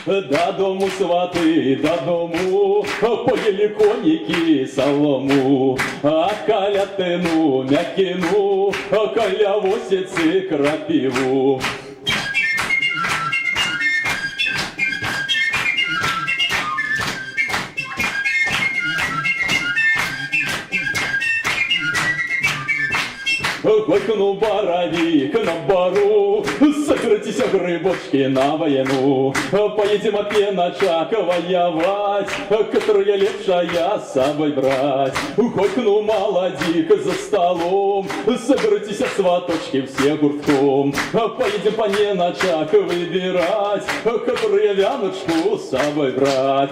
Додому, свати, додому, поїли коніки солому, а калятину м'якину, каля восиці крапиву. Горькнул боровик на бару, соберитесь грибочки на войну. Поедем от пеначак воевать, которые лепшая с собой брать. Горькнул молодик за столом, соберитесь сваточки все гуртком. Поедем по неночак выбирать, которые вяночку с собой брать.